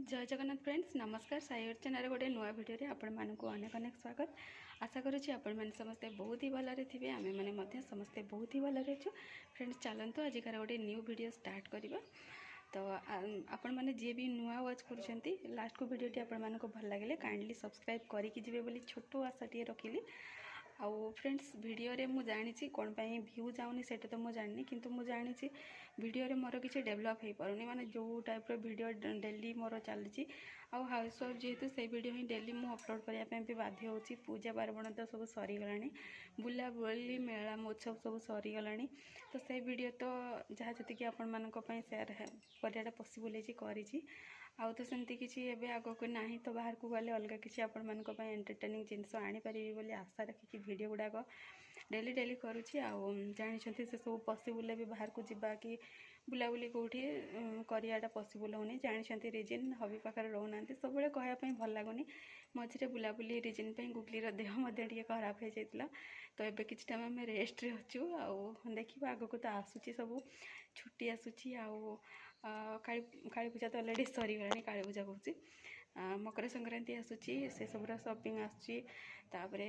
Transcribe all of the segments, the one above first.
जय जगन्नाथ फ्रेंड्स नमस्कार साई अर्चनार गोटे नुआ भिडियो आपण मानक अनेक अनेक स्वागत। आशा करुँची आपण मैंने समस्ते बहुत ही भलरे थे आम मैंने समस्ते बहुत ही भलरे अच्छु। फ्रेंड्स चलतु आजिकार गोटे न्यू वीडियो स्टार्ट करवा। तो आपण मैंने जी भी नुआ वाच कर लास्ट को वीडियोटी आपण भल लगे काइंडली सब्सक्राइब करेंगे बोली छोट आशाटे रखिली। आउ फ्रेंड्स वीडियो रे मु जानी कौन पाई व्यू जाऊनी से तो मुझे जानी किंतु मु जानी वीडियो रे मोर किसी डेभलप हो पारुनी माने जो टाइप रो वीडियो डेली मोर चलती आउ हाउस वाइफ जेहेतु से वीडियो ही डेली मु अपलोड करने भी बाध्य होची। पूजा पार्वण तो सब सरीगला बुला बुली मेला महोत्सव सब सरीगला तो से वीडियो तो जहाँ जी आपण मानक सेयार कराटा पॉसिबल है आउ तो सेमती किसी एबे आगो को नहीं तो बाहर को गले अलग किसी आपण मानक एंटरटेनिंग जिनस आनी पारिबी बोली आशा रखिकी वीडियो गुड़ाक डेली डेली करुँची। आउ जानी से सब पॉसिबल भी बाहर को जीवा कि बुलाबुली कौटी कराटा पॉसिबल होनी जानी रिजिन हबी पाखे रोना सब कहवाई भल लगुनि मझे बुलाबुली रिजिन गुगली देह टे खराब हो जाता तो ये किसी टाइम आम रेस्ट अच्छु। आउ देखा आगक तो आसूची सब छुट्टी आसूची आउ काली पूजा तो अलरेडी सरीगला काली पूजा कहूँ मकर संक्रांति आसूची से सब शॉपिंग आसूची तापरे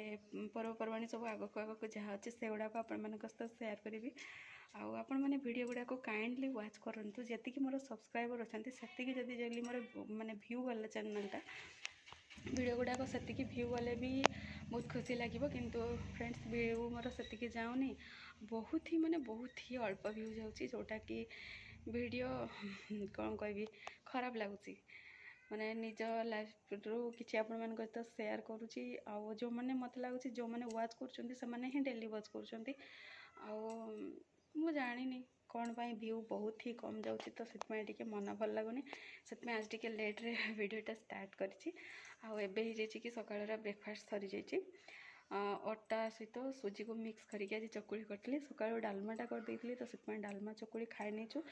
पर्वपर्वाणी सब आगक आगक जहाँ अच्छे से गुड़ाक आपण सहित सेयार करी। आउ आपण मैंने वीडियो गुड़ाक काइंडली वाच करूँ जी मोर सब्सक्राइबर अच्छा से जल्दी मोर माने व्यू गला चैनलटा वीडियो गुड़ाक से व्यू गले भी बहुत खुशी लगे किंतु फ्रेंड्स व्यू मोर से जाऊनी बहुत ही अल्प व्यू जाऊँगी जोटा कि वीडियो कौन कहबी खराब लगुच माने निज लाइफ रू किसी आपण मान तो सेयार करुँची आउ जो मैंने मत लगुच जो मैंने वाच कर डेली वाच कर मु जानी कौन पाई व्यू बहुत ही कम जाऊँगी तो से मन भल लगुनि से आज टे लेट्रे वीडियोटा स्टार्ट करी। कि सकाळ ब्रेकफास्ट सरी जाइए अटा सहित सुजी को मिक्स करके आज चकुली करती सकाळु डालमाटा कर देती तो से डालमा चकुली खाई नहीं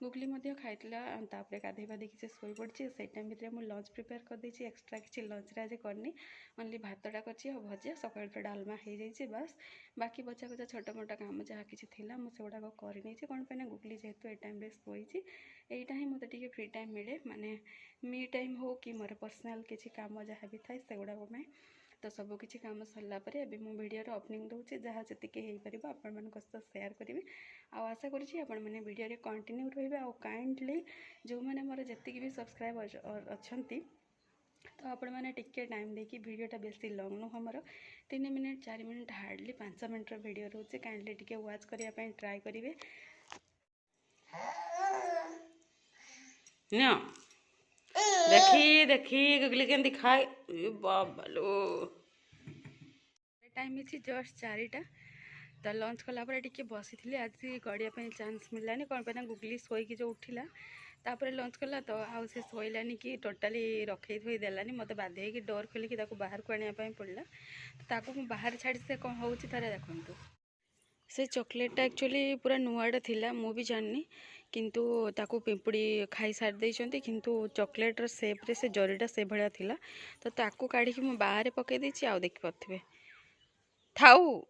गुगली खाई गाधे पाधे से शोई पड़ी से टाइम भितर मुझे लंच प्रिपेयर कर देती एक्सट्रा किसी लंच आज करनी ओनली भातटा कर भजा सकाळ तो डालमा हो जाए बस बाकी बचा बचा छोटा मोटा काम जहाँ किसी थी मुझे गुड़ाक करनी कौन पे गुगली जेहेतु ए टाइम शोई यहीटा ही मत फ्री टाइम मिले माने मी टाइम हो कि मोर पर्सनाल किसी काम जहाँ भी थाए से गुड़ाक तो सब किसी काम सरला अभी मो वीडियो ओपनिंग दूसरी जहाँ जी हो आपण मान सहित सेयार करी आशा करें वीडियो कंटिन्यू रही आउ काइंडली जो मैंने मोर जी भी सब्सक्राइब अच्छा तो आपण मैंने टिके टाइम देखिए वीडियोटा बेसी लंग नुह मोर 3 minute 4 minute hardly 5 minute video रोचे काइंडली टिके वाच करने ट्राए करेंगे। देखी देखी गुगली के खाए बाबालो टाइम इसी जस्ट 4टा तो लंच कलापर टी बसी थी आज गड़िया चांस मिलानी कौन पे गुगली शोक जो उठिला तापर लंच कला तो आउ से शोलानी कि टोटाली रखे थोई देलानी मत बाध्य कि डोर खोलिकी बाहर को आने पड़ा तो बाहर छाड़ी से कौन हो देखु से चॉकलेटा एक्चुअली पूरा नुआटा थिला मु भी जाननी किंतु ताकू पिंपुड़ी खाई सारी देइछंती किंतु चॉकलेट सेप रे से जरीटा से भलिया थिला तो ताकू काढ़ी कि मु बाहर पकई देछि आउ देखि पथिबे थाऊ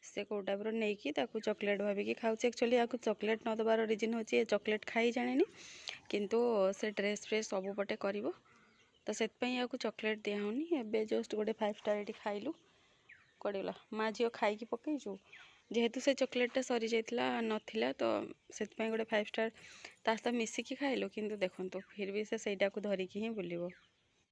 से कौ टाइप नहीं कि चॉकलेट भाविकी खाऊँ एक्चुअली या चॉकलेट न दबार रिजन होची चॉकलेट खाई जाने किंतु से ड्रेस फ्रेस सबुपटे कर तो से चॉकलेट दिहनी एवं जस्ट गोटे 5 स्टार ये खाइलु कड़गला माँ झील खाई पकईचु जेहेतु से चॉकलेटा सरी जाइला नथिला तो से गोटे 5 स्टार ता सहित मिसिकी खाइलु किंतु देखंतु फिर भी से धरिकी ही बुलिबो।